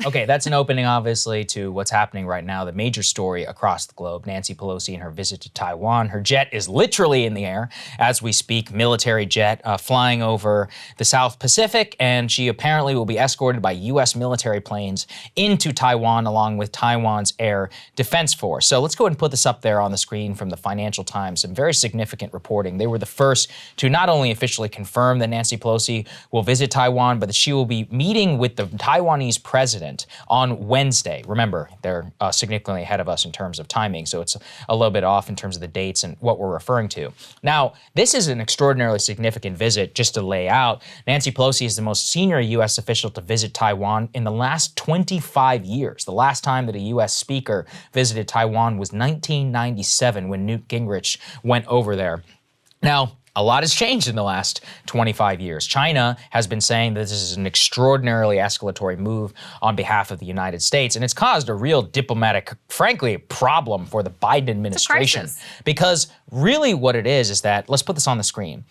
Okay, that's an opening, obviously, to what's happening right now, the major story across the globe. Nancy Pelosi and her visit to Taiwan. Her jet is literally in the air as we speak, military jet flying over the South Pacific, and she apparently will be escorted by U.S. military planes into Taiwan along with Taiwan's Air Defense Force. So let's go ahead and put this up there on the screen from the Financial Times. Some very significant reporting. They were the first to not only officially confirm that Nancy Pelosi will visit Taiwan, but that she will be meeting with the Taiwanese president on Wednesday. Remember, they're significantly ahead of us in terms of timing, so it's a little bit off in terms of the dates and what we're referring to. Now, this is an extraordinarily significant visit. Just to lay out, Nancy Pelosi is the most senior U.S. official to visit Taiwan in the last 25 years. The last time that a U.S. speaker visited Taiwan was 1997 when Newt Gingrich went over there. Now, a lot has changed in the last 25 years. China has been saying that this is an extraordinarily escalatory move on behalf of the United States, and it's caused a real diplomatic, frankly, problem for the Biden administration. Because really what it is that, let's put this on the screen.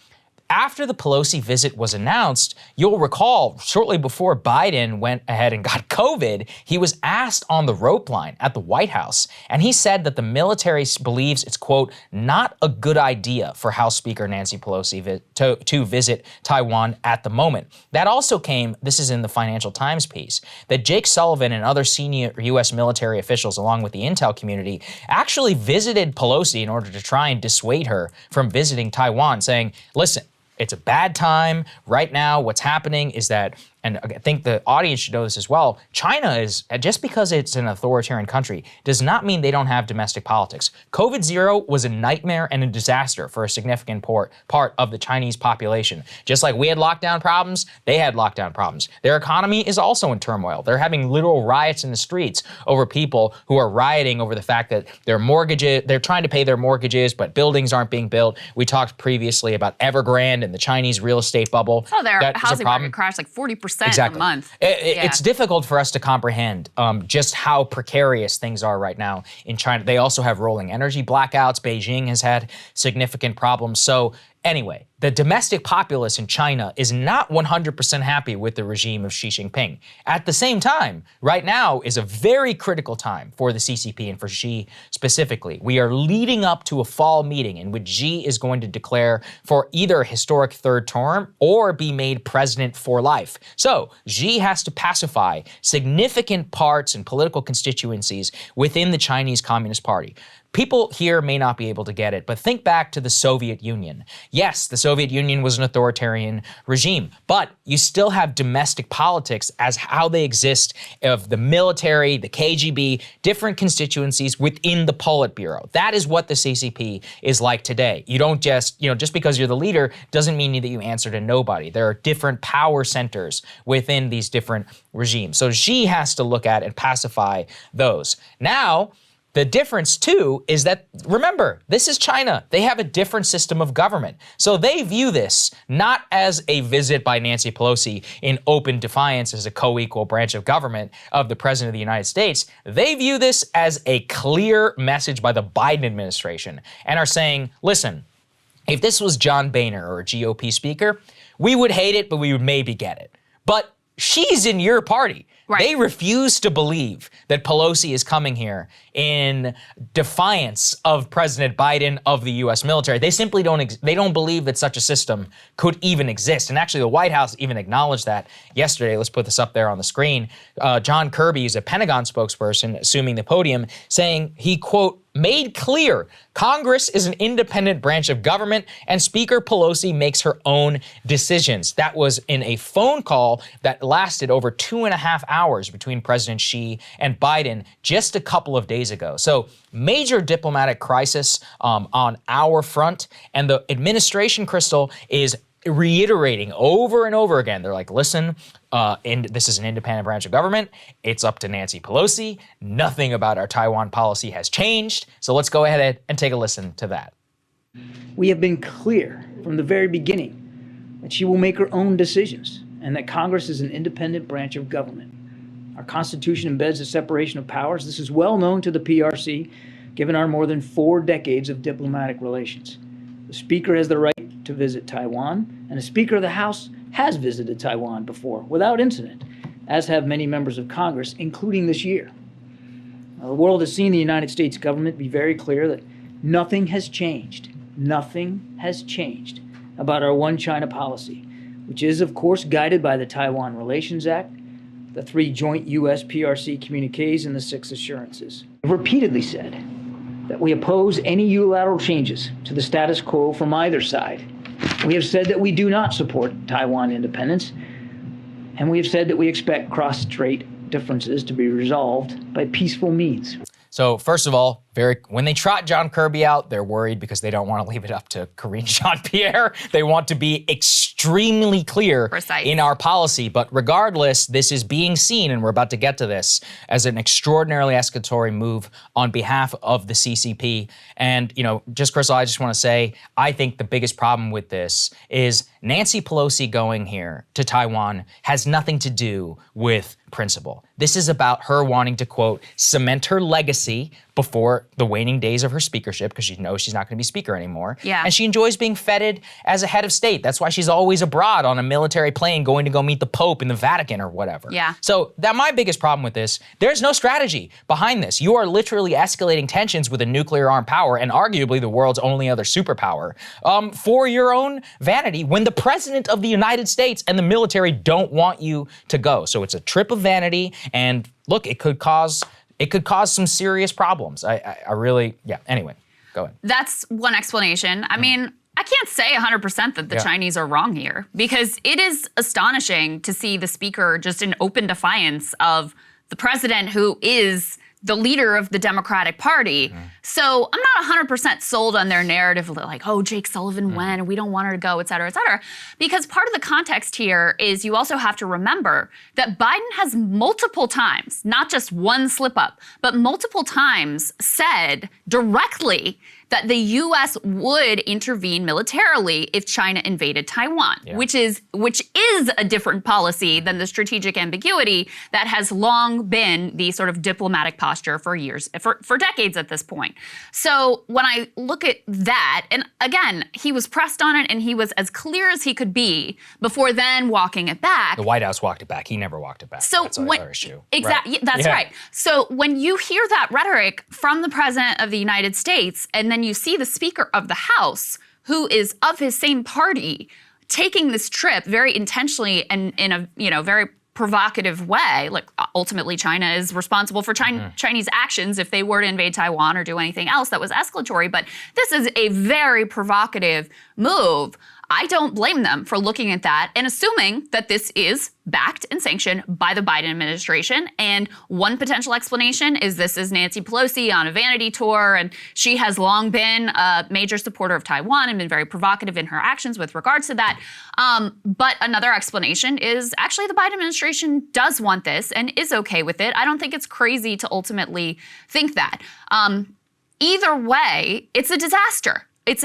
After the Pelosi visit was announced, you'll recall shortly before Biden went ahead and got COVID, he was asked on the rope line at the White House, and he said that the military believes it's, quote, not a good idea for House Speaker Nancy Pelosi to visit Taiwan at the moment. That also came, this is in the Financial Times piece, that Jake Sullivan and other senior U.S. military officials, along with the intel community, actually visited Pelosi in order to try and dissuade her from visiting Taiwan, saying, listen, it's a bad time. Right now, what's happening is that, and I think the audience should know this as well, China is, just because it's an authoritarian country, does not mean they don't have domestic politics. COVID-0 was a nightmare and a disaster for a significant part of the Chinese population. Just like we had lockdown problems, they had lockdown problems. Their economy is also in turmoil. They're having literal riots in the streets over people who are rioting over the fact that their mortgages, they're trying to pay their mortgages, but buildings aren't being built. We talked previously about Evergrande and the Chinese real estate bubble. Oh, their housing market crashed like 40% exactly. a month. It's difficult for us to comprehend just how precarious things are right now in China. They also have rolling energy blackouts. Beijing has had significant problems. So anyway, the domestic populace in China is not 100% happy with the regime of Xi Jinping. At the same time, right now is a very critical time for the CCP and for Xi specifically. We are leading up to a fall meeting in which Xi is going to declare for either a historic third term or be made president for life. So Xi has to pacify significant parts and political constituencies within the Chinese Communist Party. People here may not be able to get it, but think back to the Soviet Union. Yes, the Soviet Union was an authoritarian regime, but you still have domestic politics as how they exist of the military, the KGB, different constituencies within the Politburo. That is what the CCP is like today. You don't just, just because you're the leader doesn't mean that you answer to nobody. There are different power centers within these different regimes. So Xi has to look at and pacify those. Now, the difference, too, is that, remember, this is China. They have a different system of government. So they view this not as a visit by Nancy Pelosi in open defiance as a co-equal branch of government of the President of the United States. They view this as a clear message by the Biden administration and are saying, listen, if this was John Boehner or a GOP speaker, we would hate it, but we would maybe get it. But she's in your party. Right. They refuse to believe that Pelosi is coming here in defiance of President Biden, of the U.S. military. They simply don't believe that such a system could even exist. And actually, the White House even acknowledged that yesterday. Let's put this up there on the screen. John Kirby is a Pentagon spokesperson assuming the podium, saying he, quote, made clear Congress is an independent branch of government and Speaker Pelosi makes her own decisions. That was in a phone call that lasted over 2.5 hours between President Xi and Biden just a couple of days ago. So major diplomatic crisis on our front, and the administration, Krystal, is reiterating over and over again. They're like, listen, and this is an independent branch of government. It's up to Nancy Pelosi. Nothing about our Taiwan policy has changed. So let's go ahead and take a listen to that. We have been clear from the very beginning that she will make her own decisions and that Congress is an independent branch of government. Our Constitution embeds the separation of powers. This is well known to the PRC, given our more than 4 decades of diplomatic relations. The Speaker has the right to visit Taiwan, and the Speaker of the House has visited Taiwan before without incident. as have many members of Congress, including this year. The world has seen the United States government be very clear that nothing has changed. Nothing has changed about our one China policy, which is, of course, guided by the Taiwan Relations Act, the 3 joint U.S. PRC communiques, and the 6 assurances. We've repeatedly said that we oppose any unilateral changes to the status quo from either side. We have said that we do not support Taiwan independence, and we have said that we expect cross-strait differences to be resolved by peaceful means. So first of all, when they trot John Kirby out, they're worried because they don't want to leave it up to Karine Jean-Pierre. They want to be extremely clear in our policy. But regardless, this is being seen, and we're about to get to this, as an extraordinarily escalatory move on behalf of the CCP. And, just Krystal, I just want to say, I think the biggest problem with this is Nancy Pelosi going here to Taiwan has nothing to do with principle. This is about her wanting to, quote, cement her legacy before the waning days of her speakership, because she knows she's not going to be speaker anymore. Yeah. And she enjoys being feted as a head of state. That's why she's always abroad on a military plane going to go meet the Pope in the Vatican or whatever. Yeah. So my biggest problem with this, there's no strategy behind this. You are literally escalating tensions with a nuclear armed power and arguably the world's only other superpower for your own vanity when the president of the United States and the military don't want you to go. So it's a trip of vanity, and look, it could cause some serious problems. Anyway, go ahead. That's one explanation. I mean, I can't say 100% that the Chinese are wrong here, because it is astonishing to see the speaker just in open defiance of the president, who is the leader of the Democratic Party. So I'm not 100% sold on their narrative of like, oh, Jake Sullivan went and we don't want her to go, et cetera, because part of the context here is you also have to remember that Biden has multiple times, not just one slip up, but multiple times said directly that the U.S. would intervene militarily if China invaded Taiwan, which is a different policy than the strategic ambiguity that has long been the sort of diplomatic posture for years, for decades at this point. So when I look at that, and again, he was pressed on it and he was as clear as he could be before then walking it back. The White House walked it back. He never walked it back. So that's another issue. Exactly, that's right. So when you hear that rhetoric from the president of the United States, and then you see the Speaker of the House, who is of his same party, taking this trip very intentionally and in a very provocative way, like ultimately China is responsible for Chinese actions if they were to invade Taiwan or do anything else that was escalatory. But this is a very provocative move. I don't blame them for looking at that and assuming that this is backed and sanctioned by the Biden administration. And one potential explanation is this is Nancy Pelosi on a vanity tour, and she has long been a major supporter of Taiwan and been very provocative in her actions with regards to that. But another explanation is actually the Biden administration does want this and is okay with it. I don't think it's crazy to ultimately think that. Either way, it's a disaster. It's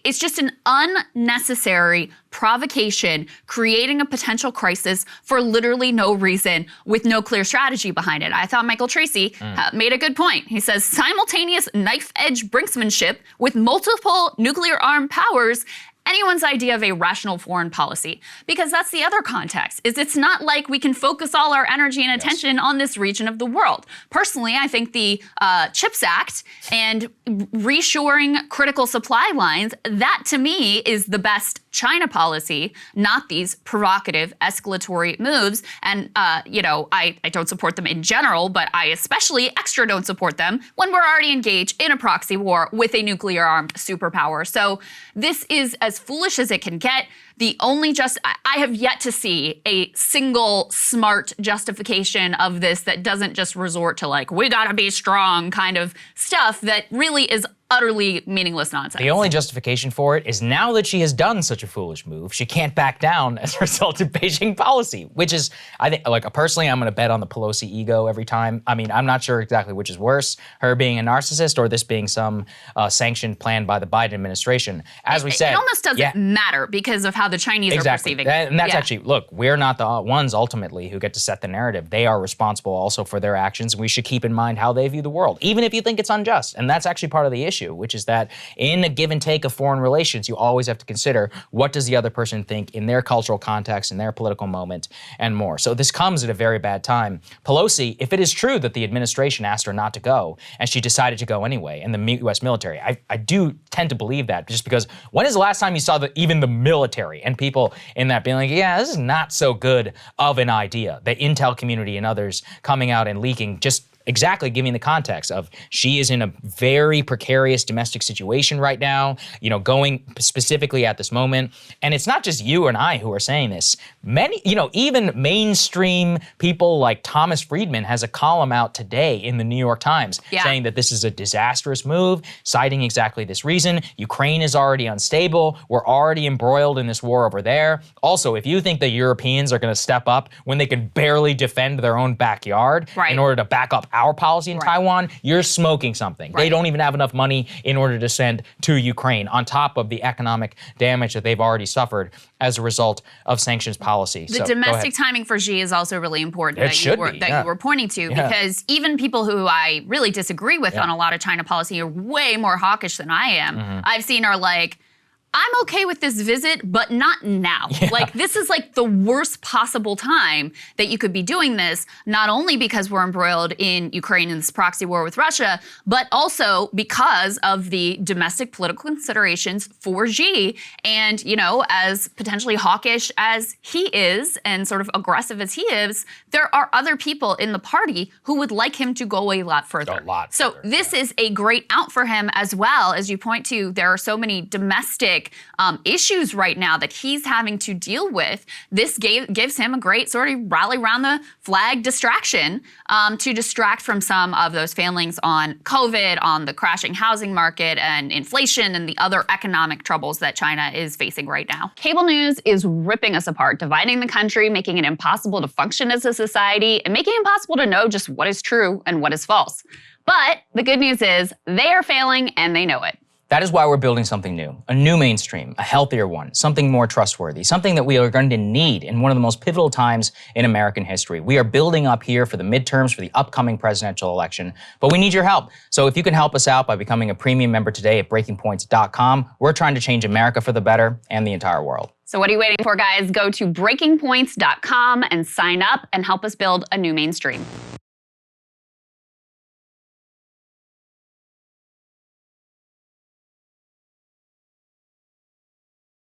it's just an unnecessary provocation, creating a potential crisis for literally no reason with no clear strategy behind it. I thought Michael Tracy made a good point. He says simultaneous knife-edge brinksmanship with multiple nuclear armed powers, anyone's idea of a rational foreign policy. Because that's the other context, is it's not like we can focus all our energy and attention on this region of the world. Personally, I think the CHIPS Act and reshoring critical supply lines, that to me is the best China policy, not these provocative, escalatory moves. And, I don't support them in general, but I especially extra don't support them when we're already engaged in a proxy war with a nuclear-armed superpower. So this is as foolish as it can get. The only I have yet to see a single smart justification of this that doesn't just resort to like, we gotta be strong kind of stuff that really is utterly meaningless nonsense. The only justification for it is now that she has done such a foolish move, she can't back down as a result of Beijing policy, which is, I think, like personally, I'm gonna bet on the Pelosi ego every time. I mean, I'm not sure exactly which is worse, her being a narcissist or this being some sanctioned plan by the Biden administration. As we said. It almost doesn't matter because of how how the Chinese are perceiving it. And that's actually, look, we're not the ones ultimately who get to set the narrative. They are responsible also for their actions. We should keep in mind how they view the world, even if you think it's unjust. And that's actually part of the issue, which is that in a give and take of foreign relations, you always have to consider what does the other person think in their cultural context, in their political moment, and more. So this comes at a very bad time. Pelosi, if it is true that the administration asked her not to go, and she decided to go anyway, and the U.S. military, I do tend to believe that, just because when is the last time you saw even the military and people in that being like, yeah, this is not so good of an idea. The intel community and others coming out and leaking, just exactly giving the context of she is in a very precarious domestic situation right now, going specifically at this moment. And it's not just you and I who are saying this. Many, even mainstream people like Thomas Friedman has a column out today in the New York Times saying that this is a disastrous move, citing exactly this reason. Ukraine is already unstable. We're already embroiled in this war over there. Also, if you think the Europeans are going to step up when they can barely defend their own backyard in order to back up our policy in Taiwan, you're smoking something. They don't even have enough money in order to send to Ukraine, on top of the economic damage that they've already suffered as a result of sanctions policy. The domestic timing for Xi is also really important that you were pointing to, because even people who I really disagree with on a lot of China policy are way more hawkish than I am. I've seen are like, I'm okay with this visit, but not now. Like, this is like the worst possible time that you could be doing this, not only because we're embroiled in Ukraine in this proxy war with Russia, but also because of the domestic political considerations for Xi. And, as potentially hawkish as he is and sort of aggressive as he is, there are other people in the party who would like him to go a lot further. So this is a great out for him as well. As you point to, there are so many domestic issues right now that he's having to deal with. This gives him a great sort of rally around the flag distraction to distract from some of those failings on COVID, on the crashing housing market and inflation and the other economic troubles that China is facing right now. Cable news is ripping us apart, dividing the country, making it impossible to function as a society, and making it impossible to know just what is true and what is false. But the good news is they are failing and they know it. That is why we're building something new, a new mainstream, a healthier one, something more trustworthy, something that we are going to need in one of the most pivotal times in American history. We are building up here for the midterms, for the upcoming presidential election, but we need your help. So if you can help us out by becoming a premium member today at breakingpoints.com, we're trying to change America for the better and the entire world. So what are you waiting for, guys? Go to breakingpoints.com and sign up and help us build a new mainstream.